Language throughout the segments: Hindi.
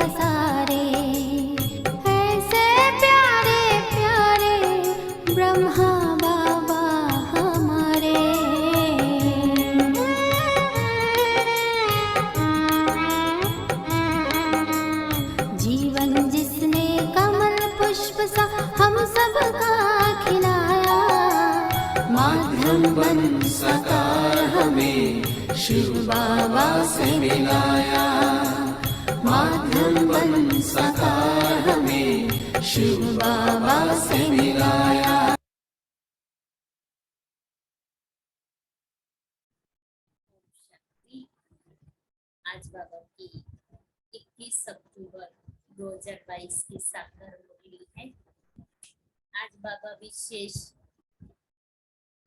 पसारे, ऐसे प्यारे प्यारे ब्रह्मा बाबा हमारे। जीवन जिसने कमल पुष्प सा हम सबका खिलाया, माध्यम बन साकार हमें शिव बाबा से मिलाया। माध्यम बन साकार हमें शिव बाबा से मिलाया। आज बाबा की 21 अक्टूबर 2022 की साकार मुरली है। आज बाबा विशेष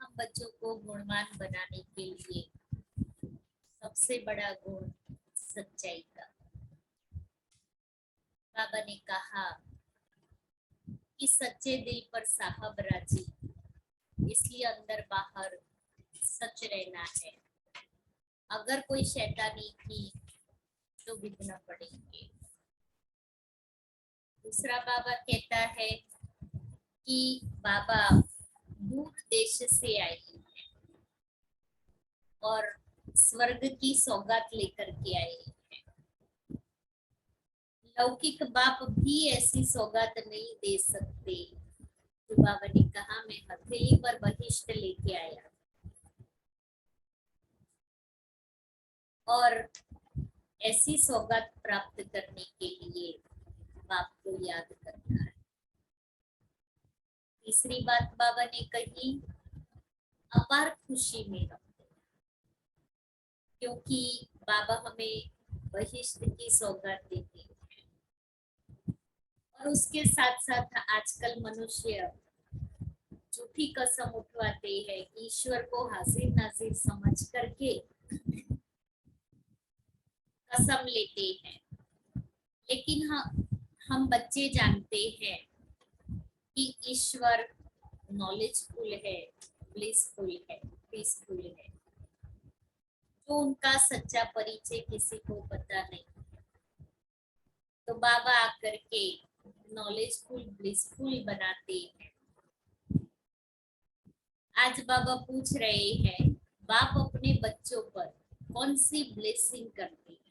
हम बच्चों को गुणवान बनाने के लिए सबसे बड़ा गुण सच्चाई का। बाबा ने कहा कि सच्चे दिल पर साहब राजी, इसलिए अंदर बाहर सच रहना है। अगर कोई शैतानी की तो विघ्न पड़ेंगे। दूसरा बाबा कहता है कि बाबा दूर देश से आए हैं और स्वर्ग की सौगात लेकर के आए हैं। लौकिक बाप भी ऐसी सौगात नहीं दे सकते। तो बाबा ने कहा मैं हथेली पर बहिष्ट लेके आया और ऐसी सौगात प्राप्त करने के लिए बाप को याद करना है। तीसरी बात बाबा ने कही, अपार खुशी में रहो, क्योंकि बाबा हमें बहिष्ट की सौगात देते हैं। और उसके साथ साथ आजकल मनुष्य झूठी कसम उठवाते हैं कि ईश्वर को हाजिर नाजिर समझ करके कसम लेते हैं। लेकिन हम बच्चे जानते हैं कि ईश्वर नॉलेजफुल है, ब्लिसफुल है, पीसफुल है। तो उनका सच्चा परिचय किसी को पता नहीं। तो बाबा आकर के नॉलेजफुल ब्लिसफुल बनाते हैं। आज बाबा पूछ रहे हैं, बाप अपने बच्चों पर कौन सी ब्लेसिंग करते हैं?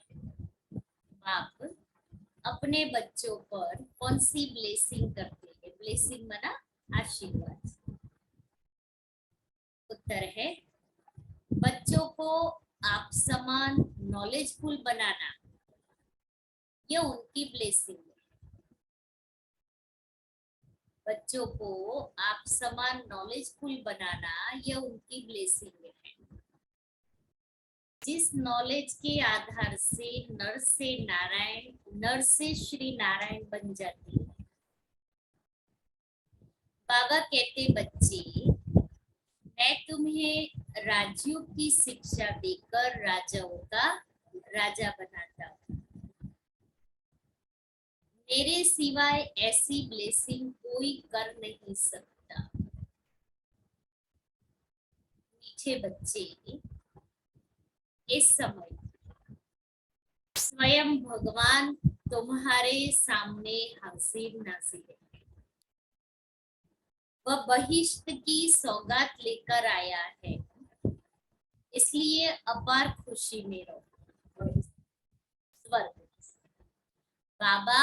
बाप अपने बच्चों पर कौन सी ब्लेसिंग करते हैं? ब्लेसिंग माना आशीर्वाद। उत्तर है, बच्चों को आप समान नॉलेजफुल बनाना, यह उनकी ब्लेसिंग है। बच्चों को आप समान नॉलेजफुल बनाना, यह उनकी ब्लेसिंग है। जिस नॉलेज के आधार से नर से नारायण, नर से श्री नारायण बन जाती है। बाबा कहते, बच्चे मैं तुम्हें राज्यों की शिक्षा देकर राजाओं का राजा बनाता हूँ। मेरे सिवाय ऐसी ब्लेसिंग कोई कर नहीं सकता। मीठे बच्चे, इस समय स्वयं भगवान तुम्हारे सामने हाजिर नाजिर है। वह बहिष्ट की सौगात लेकर आया है, इसलिए अपार खुशी में रहो। स्वर्ग बाबा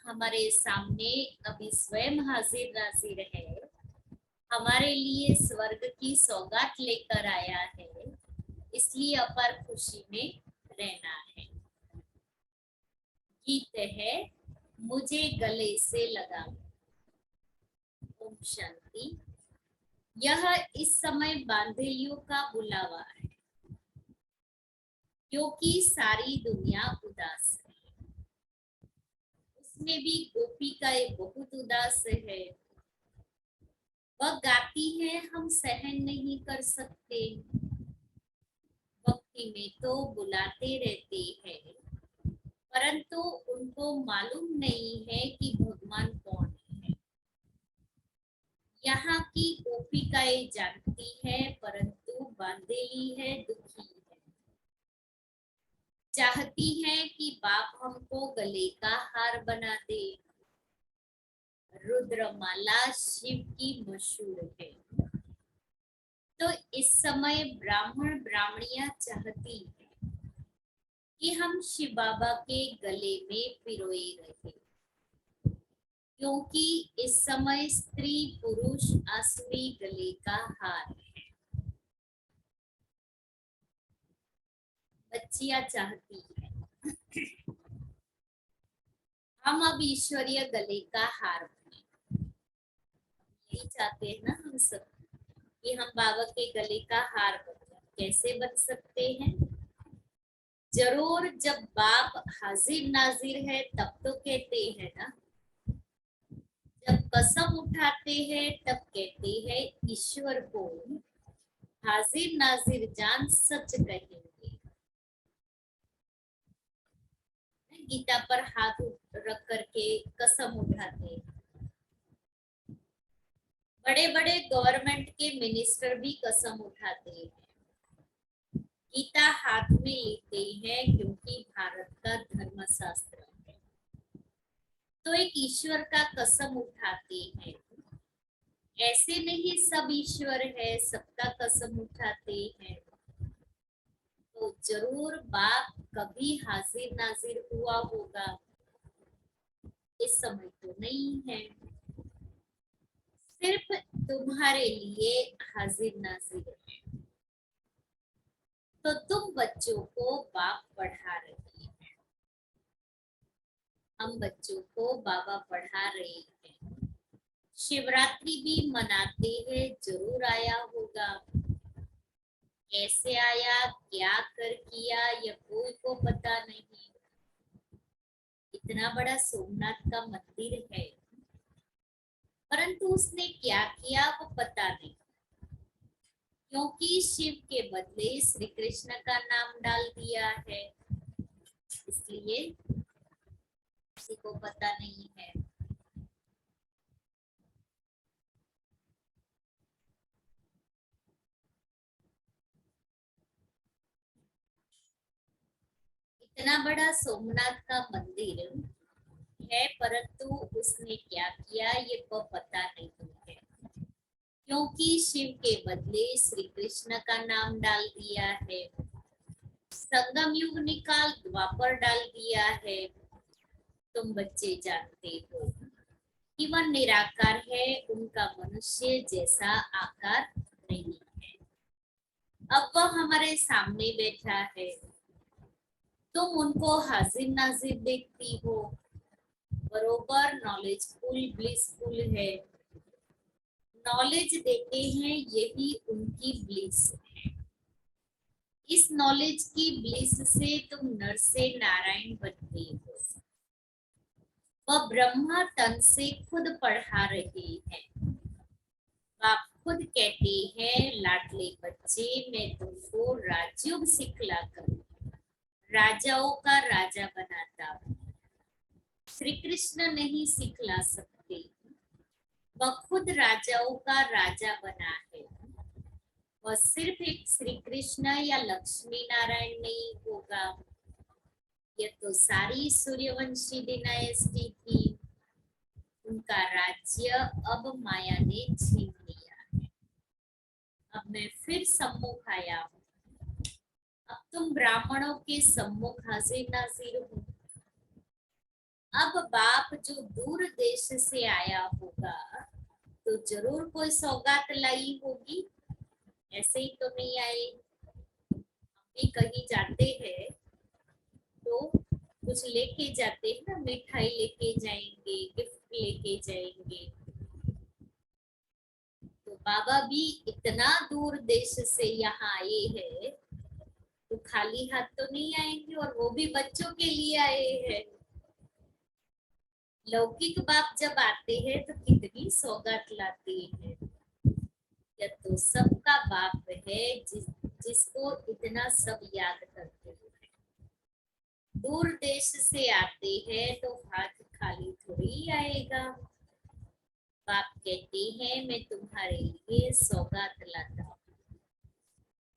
हमारे सामने अभी स्वयं हाजिर नाजिर है, हमारे लिए स्वर्ग की सौगात लेकर आया है, इसलिए अपार खुशी में रहना है। गीत है, मुझे गले से लगा। ओम शांति। यह इस समय बांधेलियों का बुलावा है, क्योंकि सारी दुनिया उदास है। उसमें भी गोपिकाएं बहुत उदास है। वह गाती है, हम सहन नहीं कर सकते। भक्ति में तो बुलाते रहते हैं, परंतु उनको मालूम नहीं है कि भगवान कौन है। यहाँ की गोपिकाएं जानती है, परंतु बांधेली है, दुखी है। चाहती है कि बाप हमको गले का हार बना दे। रुद्रमाला शिव की मशहूर है। तो इस समय ब्राह्मण ब्राह्मणियां चाहती है कि हम शिव बाबा के गले में पिरोए रहे, क्योंकि इस समय स्त्री पुरुष असली गले का हार है। बच्चियां चाहती है हम अब ईश्वरीय गले का हार बने। यही चाहते हैं ना हम सब कि हम बाबा के गले का हार बने। कैसे बन सकते हैं? जरूर जब बाप हाजिर नाजिर है तब तो कहते हैं ना। जब कसम उठाते हैं तब कहते हैं ईश्वर को हाजिर नाजिर जान सच कहेंगे। गीता पर हाथ रख करके कसम उठाते हैं। बड़े बड़े गवर्नमेंट के मिनिस्टर भी कसम उठाते हैं, गीता हाथ में लेते हैं, क्योंकि भारत का धर्म शास्त्र है। तो एक ईश्वर का कसम उठाते हैं। ऐसे नहीं सब ईश्वर है, सबका कसम उठाते हैं। तो जरूर बाप कभी हाजिर नाजिर हुआ होगा, इस समय तो नहीं है। सिर्फ तुम्हारे लिए हाजिर नाजिर है। तो तुम बच्चों को बाप पढ़ा रहे हैं, हम बच्चों को बाबा पढ़ा रहे हैं। शिवरात्रि भी मनाते हैं, जरूर आया होगा। कैसे आया, क्या कर किया, यह कोई को पता नहीं। इतना बड़ा सोमनाथ का मंदिर है, परंतु उसने क्या किया वो पता नहीं, क्योंकि शिव के बदले श्री कृष्ण का नाम डाल दिया है, इसलिए किसी को पता नहीं है। इतना बड़ा सोमनाथ का मंदिर है, परंतु उसने क्या किया ये को पता नहीं है, क्योंकि शिव के बदले श्री कृष्ण का नाम डाल दिया है। संगम युग निकाल द्वापर डाल दिया है। तुम बच्चे जानते हो कि वह निराकार है, उनका मनुष्य जैसा आकार नहीं है। अब वह हमारे सामने बैठा है, तुम उनको हाजिर नाजिर देखती हो, बरोबर नॉलेजफुल ब्लिसफुल है। नॉलेज देते हैं, यही उनकी ब्लिस है। इस नॉलेज की ब्लिस से तुम नर से नारायण बनते हो। वह ब्रह्मा तन से खुद पढ़ा रहे हैं। बाप खुद कहते हैं, लाडले बच्चे मैं तुमको राजयोग सिखला कर राजाओं का राजा बनाता हूँ। श्री कृष्ण नहीं सिखला सकते, वह खुद राजाओं का राजा बना है। वह सिर्फ एक श्री कृष्ण या लक्ष्मी नारायण नहीं होगा, यह तो सारी सूर्यवंशी डिनायस्टी थी। उनका राज्य अब माया ने छीन लिया है। अब मैं फिर सम्मुख आया हूँ। अब तुम ब्राह्मणों के सम्मुख हाजिर नाजिर हो। अब बाप जो दूर देश से आया होगा तो जरूर कोई सौगात लाई होगी, ऐसे ही तो नहीं आए। हम भी कहीं जाते हैं तो कुछ लेके जाते हैं ना, मिठाई लेके जाएंगे, गिफ्ट लेके जाएंगे। तो बाबा भी इतना दूर देश से यहाँ आए हैं तो खाली हाथ तो नहीं आएंगे, और वो भी बच्चों के लिए आए हैं। लौकिक बाप जब आते हैं तो कितनी सौगात लाते हैं। यह तो सबका बाप है, जिसको इतना सब याद करते हैं। दूर देश से आते हैं तो हाथ खाली थोड़ी आएगा। बाप कहते हैं मैं तुम्हारे लिए सौगात लाता हूँ,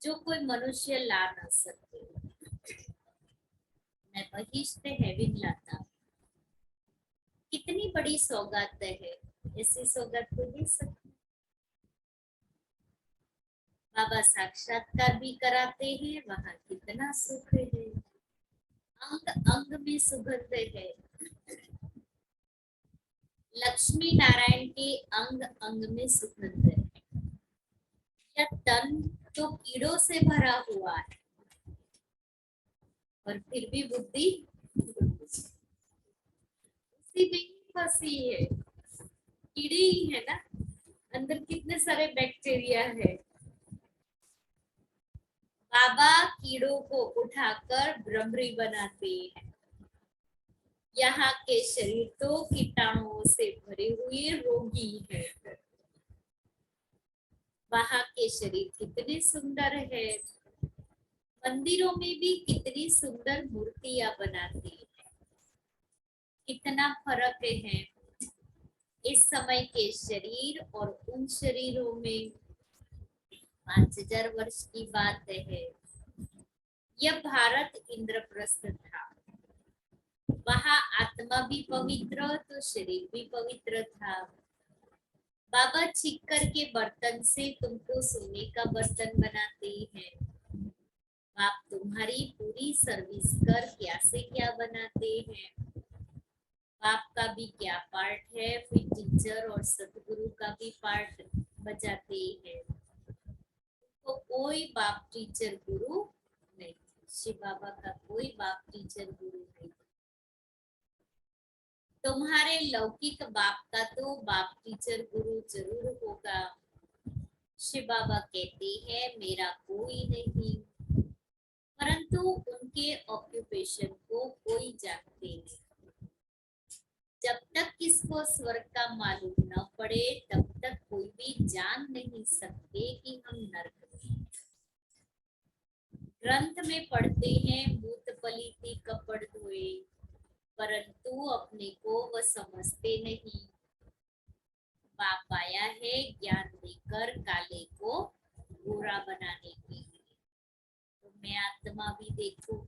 जो कोई मनुष्य ला ना सके। मैं बहिष्ठ हेविन लाता। कितनी बड़ी सौगात है, ऐसी सौगात को दे सकते। बाबा साक्षात्कार भी कराते हैं, वहां कितना सुख है, अंग अंग में सुगंध है। लक्ष्मी नारायण के अंग अंग में सुगंध है। यह तन तो कीड़ों से भरा हुआ है, और फिर भी बुद्धि उसी में ही फंसी है। कीड़े ही है ना, अंदर कितने सारे बैक्टीरिया है। बाबा कीड़ों को उठाकर भ्रमरी बनाते हैं। यहाँ के शरीर तो कीटाणुओं से भरे हुए रोगी है। वहां के शरीर कितने सुंदर है। मंदिरों में भी कितनी सुंदर मूर्तियां बनाते हैं। कितना फर्क है इस समय के शरीर और उन शरीरों में। 5000 वर्ष की बात है। यह भारत इंद्रप्रस्थ था। वहां आत्मा भी पवित्र तो शरीर भी पवित्र था। बाबा छिक्कर के बर्तन से तुमको सोने का बर्तन बनाते हैं। आप तुम्हारी पूरी सर्विस कर क्या से क्या बनाते हैं। बाप का भी क्या पार्ट है, फिर टीचर और सतगुरु का भी पार्ट बजाते हैं। तो कोई बाप टीचर गुरु नहीं, शिव बाबा का कोई बाप टीचर गुरु नहीं। तुम्हारे लौकिक बाप का तो बाप टीचर गुरु जरूर होगा। शिव बाबा कहते हैं मेरा कोई नहीं, परंतु उनके ऑक्यूपेशन को कोई जानते नहीं। जब तक किसको स्वर्ग का मालूम न पड़े तब तक कोई भी जान नहीं सकते कि हम नरक में। ग्रंथ में पढ़ते हैं मूत पलीती कपड़ धोए, परंतु अपने को वह समझते नहीं। बाप आया है ज्ञान देकर काले को गोरा बनाने के लिए। तो मैं आत्मा भी देखूं,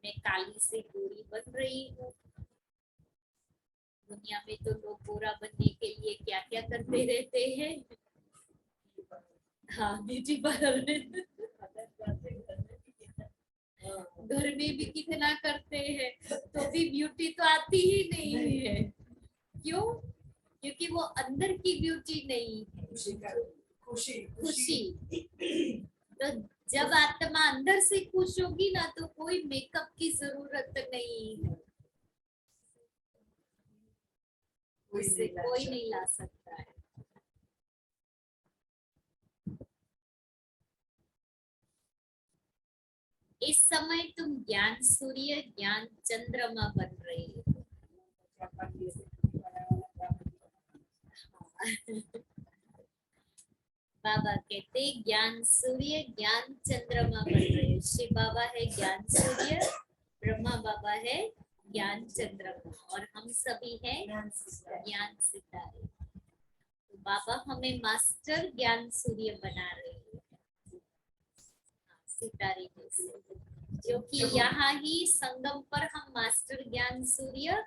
मैं काली से गोरी बन रही हूँ। दुनिया में तो लोग गोरा बनने के लिए क्या क्या करते रहते हैं। हाँ, ब्यूटी पार्लर में घर में भी कितना करते हैं, तो भी ब्यूटी तो आती ही नहीं है। क्यों? क्योंकि वो अंदर की ब्यूटी नहीं है, खुशी। तो जब आत्मा अंदर से खुश होगी ना तो कोई मेकअप की जरूरत नहीं है। उससे कोई नहीं ला सकता है। इस समय तुम ज्ञान सूर्य ज्ञान चंद्रमा बन रहे हो। बाबा कहते ज्ञान सूर्य ज्ञान चंद्रमा बन रहे हो। शिव बाबा है ज्ञान सूर्य, ब्रह्मा बाबा है ज्ञान चंद्रमा, और हम सभी हैं ज्ञान सितारे। तो बाबा हमें मास्टर ज्ञान सूर्य बना रहे हैं, सितारे जैसे। क्योंकि यहाँ ही संगम पर हम मास्टर ज्ञान सूर्य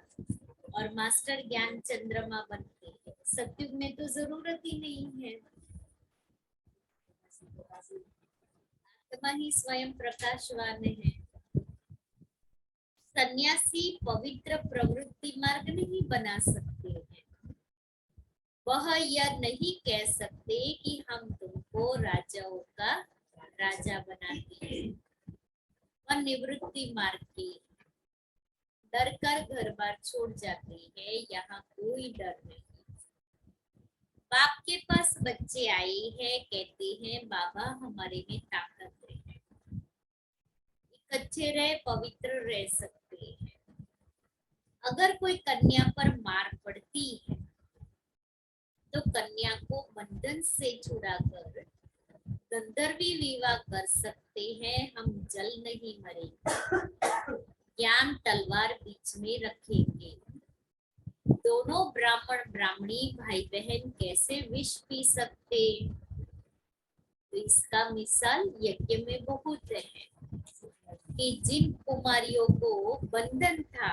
और मास्टर ज्ञान चंद्रमा बनते हैं। सतयुग में तो जरूरत ही नहीं है। आत्मा ही स्वयं प्रकाशवान है। सन्यासी पवित्र प्रवृत्ति मार्ग नहीं बना सकते हैं। वह यह नहीं कह सकते कि हम तुमको राजाओं का राजा बनाते हैं। वह निवृत्ति मार्ग के डर कर घर बार छोड़ जाते हैं। यहाँ कोई डर नहीं। बाप के पास बच्चे आए हैं, कहते हैं बाबा हमारे में ताकत है, अच्छे रहे पवित्र रह सकते हैं। अगर कोई कन्या पर मार पड़ती है तो कन्या को बंधन से छुड़ाकर गंधर्वी विवाह कर सकते हैं। हम जल नहीं मरेंगे, ज्ञान तलवार बीच में रखेंगे। दोनों ब्राह्मण ब्राह्मणी भाई बहन कैसे विष पी सकते, तो इसका मिसाल यज्ञ में बहुत है। कि जिन कुमारियों को बंधन था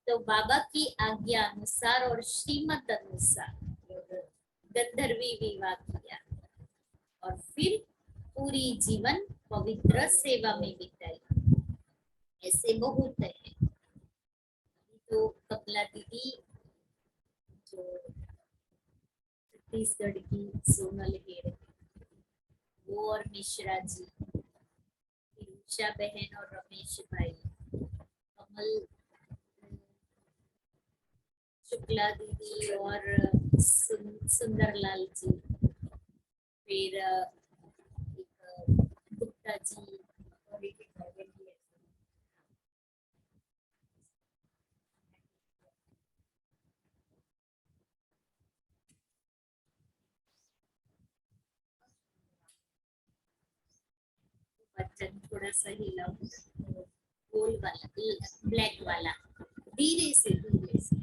तो बाबा की आज्ञा अनुसार और श्रीमत अनुसार गंधर्वी विवाह किया और फिर पूरी जीवन पवित्र सेवा में बिताई। ऐसे बहुत है। तो कमला दीदी जो छत्तीसगढ़ की सोनल हेर, वो और मिश्रा जी, उषा बहन और रमेश भाई, कमल शुक्ला दीदी और सुंदरलाल जी, फिर एक गुप्ता जी और एक बच्चन थोड़ा सा हिला, गोल वाला, ब्लैक वाला, धीरे से धीरे से।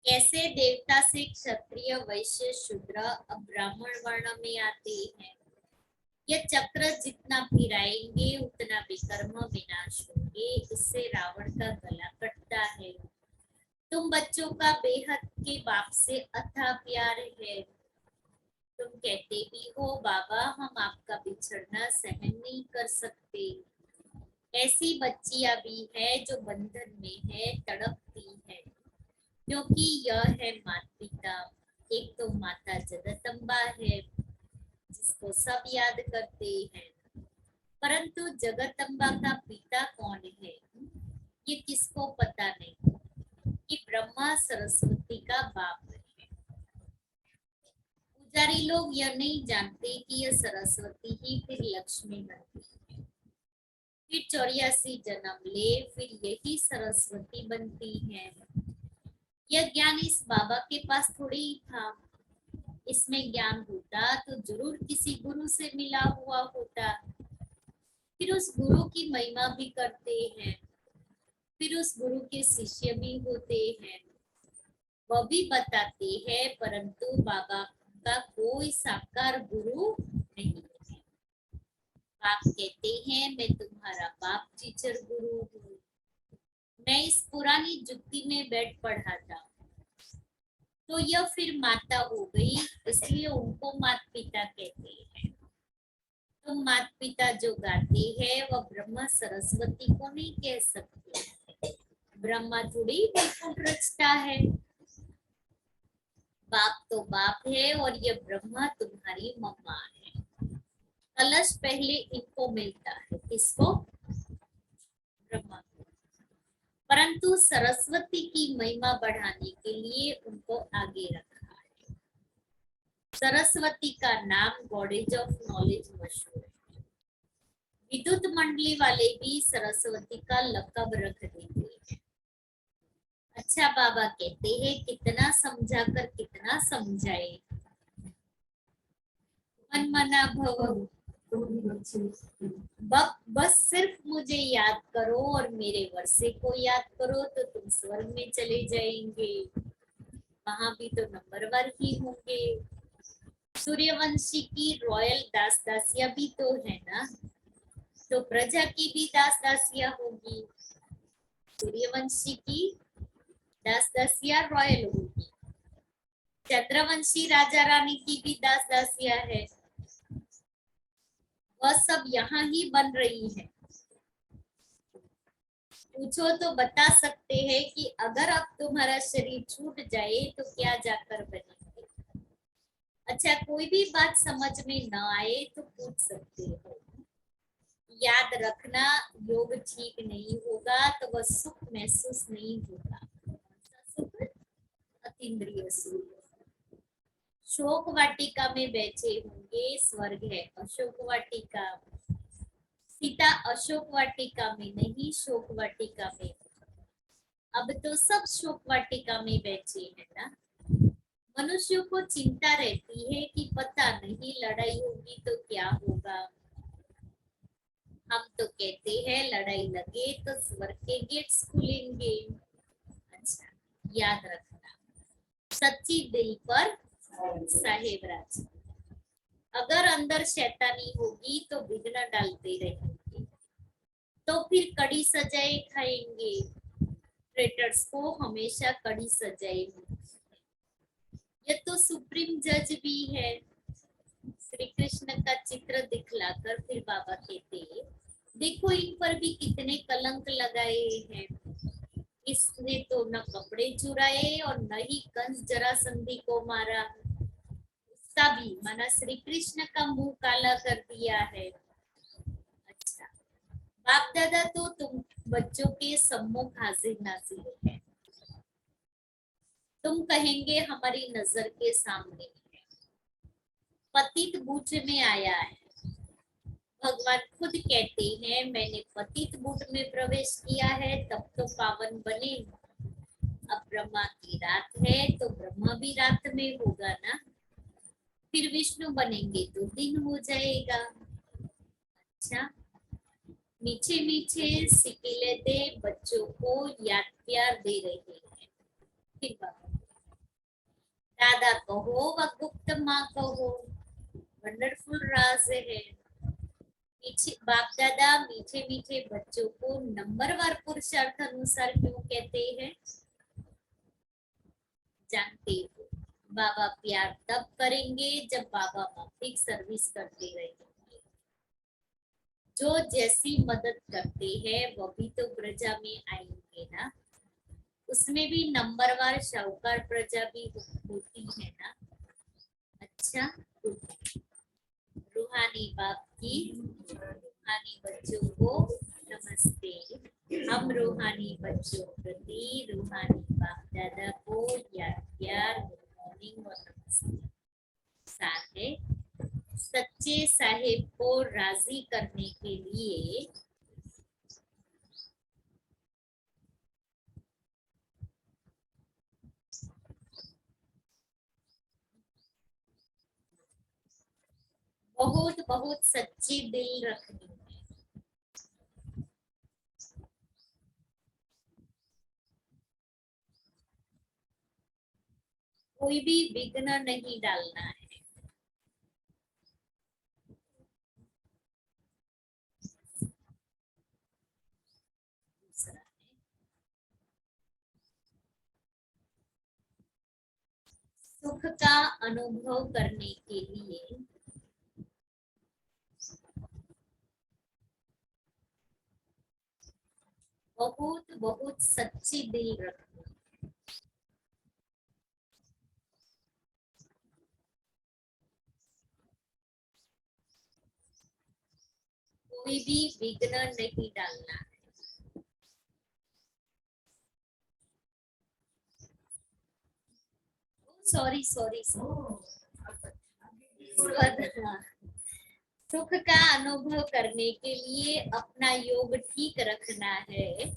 कैसे देवता से क्षत्रिय, वैश्य, शूद्र अब ब्राह्मण वर्ण में आते हैं। यह चक्र जितना फिराएंगे उतना विकर्म विनाश होंगे। इससे रावण का गला कटता है। तुम बच्चों का बेहद के बाप से अथाह प्यार है। तुम कहते भी हो बाबा हम आपका बिछड़ना सहन नहीं कर सकते। ऐसी बच्चियां भी है जो बंधन में है, तड़पती है, क्योंकि यह है माता पिता। एक तो माता जगदम्बा है जिसको सब याद करते हैं, परंतु जगदम्बा का पिता कौन है ये किसको पता नहीं। कि ब्रह्मा सरस्वती का बाप है। पुजारी लोग यह नहीं जानते कि यह सरस्वती ही फिर लक्ष्मी बनती है, फिर 84 जन्म ले फिर यही सरस्वती बनती है। यह ज्ञान इस बाबा के पास थोड़ी ही था। इसमें ज्ञान होता तो जरूर किसी गुरु से मिला हुआ होता। फिर उस गुरु की महिमा भी करते हैं, फिर उस गुरु के शिष्य भी होते हैं, वह भी बताते हैं, परंतु बाबा का कोई साकार गुरु नहीं है। बाप कहते हैं मैं तुम्हारा बाप टीचर गुरु हूँ। मैं इस पुरानी जुक्ति में बैठ पढ़ा था, तो यह फिर माता हो गई, इसलिए उनको माता पिता कहते हैं। तो माता पिता जो गाते हैं वह ब्रह्मा सरस्वती को नहीं कह सकते। ब्रह्मा थोड़ी वैकुंठ रचता है। बाप तो बाप है और यह ब्रह्मा तुम्हारी मम्मा है। कलश पहले इनको मिलता है, किसको? ब्रह्मा को। परंतु सरस्वती की महिमा बढ़ाने के लिए उनको आगे रखा है। सरस्वती का नाम गॉडेज ऑफ नॉलेज मशहूर है। विद्युत मंडली वाले भी सरस्वती का लकब रख देते हैं। अच्छा, बाबा कहते हैं कितना समझा कर कितना समझाए, मन मना भव। बस सिर्फ मुझे याद करो और मेरे वर्षे को याद करो तो तुम स्वर्ग में चले जाएंगे। वहां भी तो नंबरवार ही होंगे। सूर्यवंशी की रॉयल दास दासिया भी तो है ना, तो प्रजा की भी दास दासिया होगी। सूर्यवंशी की दास दासिया रॉयल होगी, चंद्रवंशी राजा रानी की भी दास दासिया है। वह सब यहाँ ही बन रही है। पूछो तो बता सकते हैं कि अगर अब तुम्हारा शरीर छूट जाए तो क्या जाकर बनेंगे। अच्छा, कोई भी बात समझ में न आए तो पूछ सकते हो। याद रखना, योग ठीक नहीं होगा तो वह सुख महसूस नहीं होगा। सुख अतीन्द्रिय सुख। शोक वाटिका में बैठे होंगे, स्वर्ग है अशोक वाटिका। सीता अशोक वाटिका में नहीं, शोक वाटिका में। अब तो सब शोक वाटिका में बैठे हैं ना। मनुष्यों को चिंता रहती है कि पता नहीं लड़ाई होगी तो क्या होगा। हम तो कहते हैं लड़ाई लगे तो स्वर्ग के गेट्स खुलेंगे। अच्छा, याद रखना, सच्ची दिल पर साहेब राज। अगर अंदर शैतानी होगी तो विघ्न डालते रहेंगे, तो फिर कड़ी सजाएं खाएंगे। ट्रेटर्स को हमेशा कड़ी सजाएं मिलती है। यह तो सुप्रीम जज भी है। श्री कृष्ण का चित्र दिखलाकर फिर बाबा कहते हैं देखो इन पर भी कितने कलंक लगाए हैं। इसने तो न कपड़े चुराए और न ही कंस जरासंधी को मारा, उसका भी माना श्री कृष्ण का मुंह काला कर दिया है। अच्छा, बाप दादा तो तुम बच्चों के सम्मुख हाजिर नाजिर है। तुम कहेंगे हमारी नजर के सामने है। पतित बूट में आया है। भगवान खुद कहते हैं मैंने पतित बूट में प्रवेश किया है तब तो पावन बने। अब ब्रह्मा की रात है तो ब्रह्मा भी रात में होगा ना। फिर विष्णु बनेंगे तो दिन हो जाएगा। अच्छा, मीठे मीठे सिकिले दे बच्चों को याद प्यार दे रहे हैं। फिर दादा कहो व गुप्त माँ कहो, वंडरफुल राज है। बाप दादा मीठे मीठे बच्चों को नंबरवार पुरुषार्थ अनुसार क्यों कहते हैं? जानते हो, बाबा प्यार तब करेंगे जब बाबा मौखिक सर्विस करते रहेंगे। जो जैसी मदद करते हैं वो भी तो प्रजा में आएंगे ना। उसमें भी नंबरवार शाहूकार प्रजा भी होती है ना। अच्छा, रूहानी बाप की रूहानी बच्चों को नमस्ते। हम रूहानी बच्चों प्रति रूहानी बाप दादा को याद प्यार, गुड मॉर्निंग और नमस्ते। सच्चे साहेब को राजी करने के लिए बहुत बहुत सच्ची दिल रखनी है। कोई भी विघ्न नहीं डालना है। दूसरा है, सुख का अनुभव करने के लिए बहुत बहुत सच्ची दिल रखनी है। कोई भी विघ्न नहीं डालना है। सॉरी सॉरी सुख का अनुभव करने के लिए अपना योग ठीक रखना है।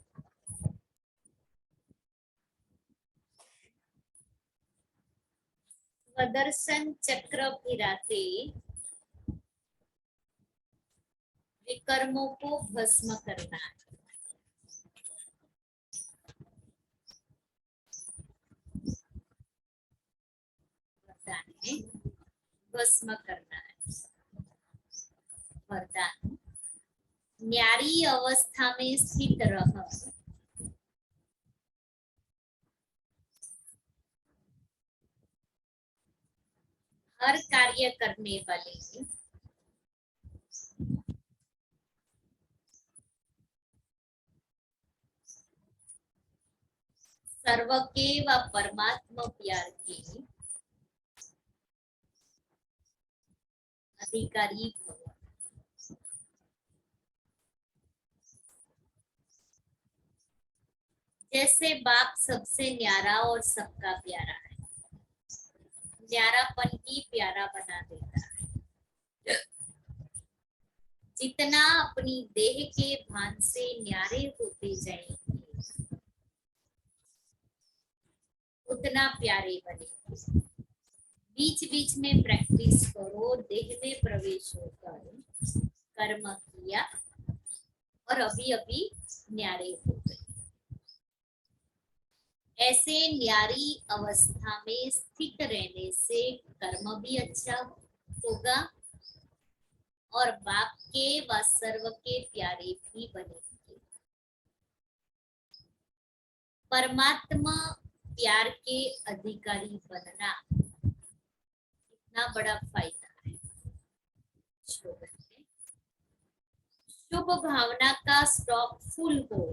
स्वदर्शन चक्र फिराते विकर्मों को भस्म करना है। भस्म करना है। वरदान, न्यारी अवस्था में स्थित रह, हर कार्य करने वाले सर्व के व परमात्मा प्यार के अधिकारी भव। जैसे बाप सबसे न्यारा और सबका प्यारा है, न्यारापन ही प्यारा बना देता है। जितना अपनी देह के भान से न्यारे होते जाएंगे उतना प्यारे बनेंगे। बीच बीच में प्रैक्टिस करो, देह में प्रवेश होकर कर्म किया और अभी अभी न्यारे हो गए। ऐसे न्यारी अवस्था में स्थित रहने से कर्म भी अच्छा होगा और बाप के व सर्व के प्यारे भी बनेंगे। परमात्मा प्यार के अधिकारी बनना कितना बड़ा फायदा है। शुभ भावना का स्टॉक फुल हो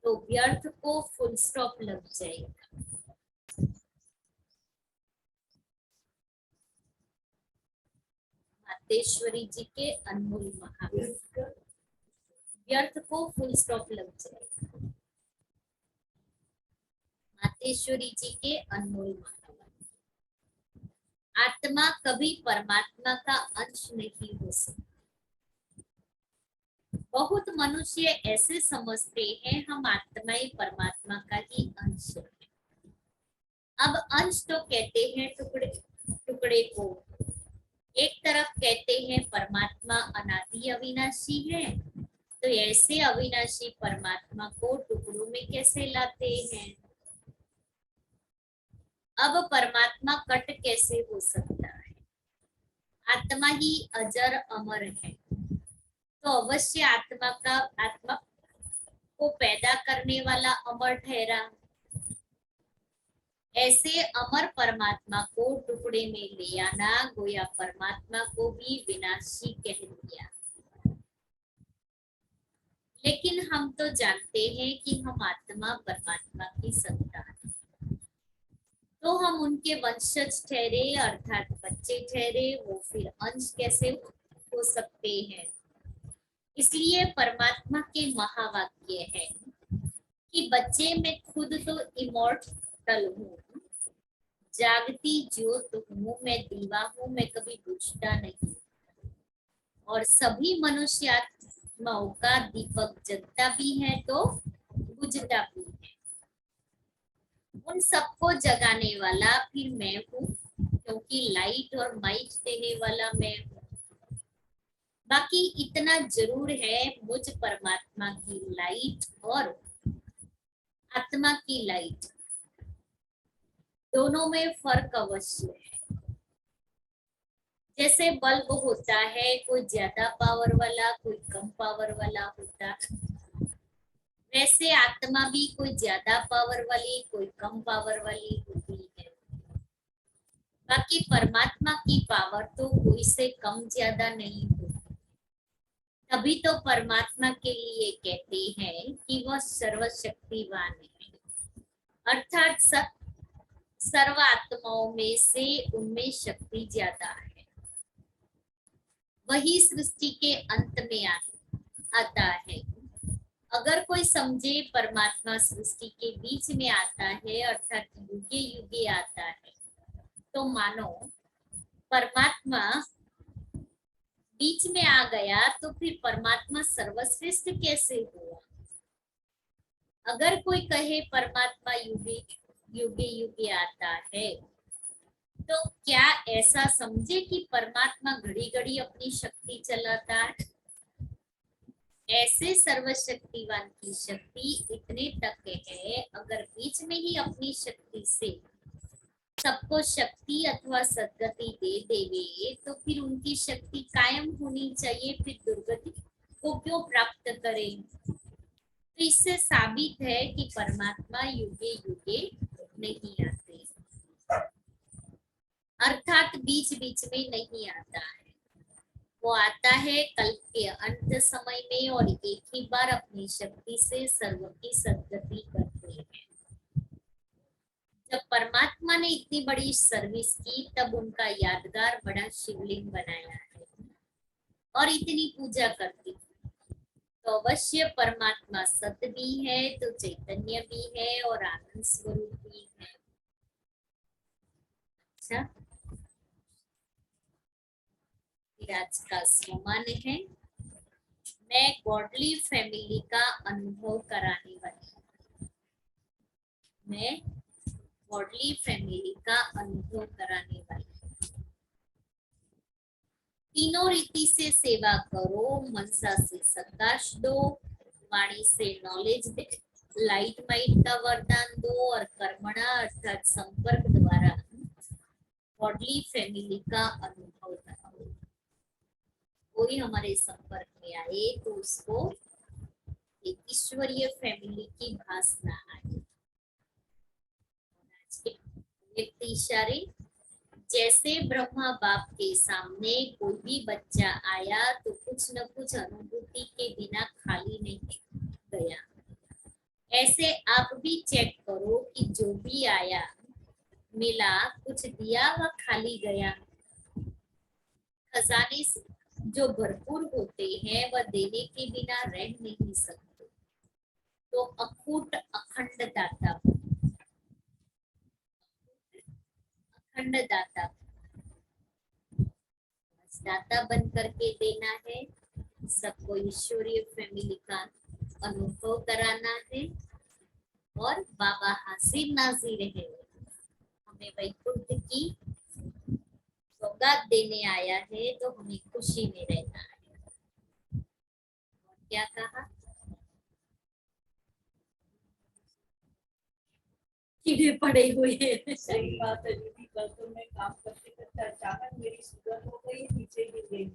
तो व्यर्थ को फुल स्टॉप लग जाएगा। मातेश्वरी जी के अनमोल महावाक्य, व्यर्थ को फुल स्टॉप लग जाएगा। मातेश्वरी जी के अनमोल महावाक्य, आत्मा कभी परमात्मा का अंश नहीं हो सकता। बहुत मनुष्य ऐसे समझते हैं हम आत्मा ही परमात्मा का ही अंश है। अब अंश तो कहते हैं टुकड़े टुकड़े को, एक तरफ कहते हैं परमात्मा अनादि अविनाशी है, तो ऐसे अविनाशी परमात्मा को टुकड़ों में कैसे लाते हैं। अब परमात्मा कट कैसे हो सकता है। आत्मा ही अजर अमर है, तो अवश्य आत्मा को पैदा करने वाला अमर ठहरा। ऐसे अमर परमात्मा को टुकड़े में ले आना गोया परमात्मा को भी विनाशी कह दिया। लेकिन हम तो जानते हैं कि हम आत्मा परमात्मा की संतान हैं, तो हम उनके वंशज ठहरे अर्थात बच्चे ठहरे, वो फिर अंश कैसे हो सकते हैं। इसलिए परमात्मा के महावाक्य है कि बच्चे मैं खुद तो इमॉर्टल हूँ, जागती ज्योत हूँ, मैं दीवा हूँ, मैं कभी बुझता नहीं, और सभी मनुष्यात्माओं का दीपक जगता भी है तो बुझता भी है। उन सबको जगाने वाला फिर मैं हूँ, क्योंकि लाइट और माइट देने वाला मैं हूँ। बाकी इतना जरूर है, मुझ परमात्मा की लाइट और आत्मा की लाइट दोनों में फर्क अवश्य है। जैसे बल्ब होता है, कोई ज्यादा पावर वाला, कोई कम पावर वाला होता है, वैसे आत्मा भी कोई ज्यादा पावर वाली, कोई कम पावर वाली होती है। बाकी परमात्मा की पावर तो कोई से कम ज्यादा नहीं होती। तभी तो परमात्मा के लिए कहते हैं कि वह सर्वशक्तिवान है, अर्थात सर्व आत्माओं में से उनमें शक्ति ज्यादा है। वही सृष्टि के अंत में आता है। अगर कोई समझे परमात्मा सृष्टि के बीच में आता है, अर्थात युगे युगे आता है, तो मानो परमात्मा बीच में आ गया, तो फिर परमात्मा सर्वश्रेष्ठ कैसे हुआ? अगर कोई कहे परमात्मा युगे युगे युगे आता है, तो क्या ऐसा समझे कि परमात्मा घड़ी घड़ी अपनी शक्ति चलाता है? ऐसे सर्वशक्तिवान की शक्ति इतने तक है, अगर बीच में ही अपनी शक्ति से सबको शक्ति अथवा सद्गति दे देवे, तो फिर उनकी शक्ति कायम होनी चाहिए, फिर दुर्गति को क्यों प्राप्त करें? तो इससे साबित है कि परमात्मा युगे युगे नहीं आते, अर्थात बीच बीच में नहीं आता है। वो आता है कल्प के अंत समय में, और एक ही बार अपनी शक्ति से सर्व की सद्गति करते हैं। जब परमात्मा ने इतनी बड़ी सर्विस की, तब उनका यादगार बड़ा शिवलिंग बनाया है और इतनी पूजा करती थी। तो अवश्य परमात्मा सत्य भी है, तो चैतन्य भी है और आनंद स्वरूप भी है। अच्छा, आज का सम्मान है, मैं गॉडली फैमिली का अनुभव कराने वाली हूँ। मैं गॉडली फैमिली का अनुभव कराने वाली हूँ। तीनों रीति से सेवा करो, मनसा से सकाश दो, वाणी से नॉलेज दे, लाइट माइट का वरदान दो, और कर्मणा अर्थात संपर्क द्वारा गॉडली फैमिली का अनुभव कराओ। कोई हमारे संपर्क में आए तो उसको एक ईश्वरीय फैमिली की भासना आए। आज के व्यक्ति इशारे, जैसे ब्रह्मा बाप के सामने कोई भी बच्चा आया तो कुछ न कुछ अनुभूति के बिना खाली नहीं गया, ऐसे आप भी चेक करो कि जो भी आया मिला, कुछ दिया व खाली गया। खजाने जो भरपूर होते हैं वह देने के बिना रह नहीं सकते। तो अकूट अखंड दाता, अखंड दाता, दाता बन करके देना है, सबको ईश्वरीय फैमिली का अनुभव कराना है, और बाबा हासिर नाजिर है, हमें वैकुंठ की सौगात देने आया है, तो हमें खुशी में रहना है। और क्या कहा? कीड़े पड़े हुए हैं। सही बात है दीदी। कल तो मैं काम करते करते अचानक मेरी शुगर हो गई, नीचे गिर गई।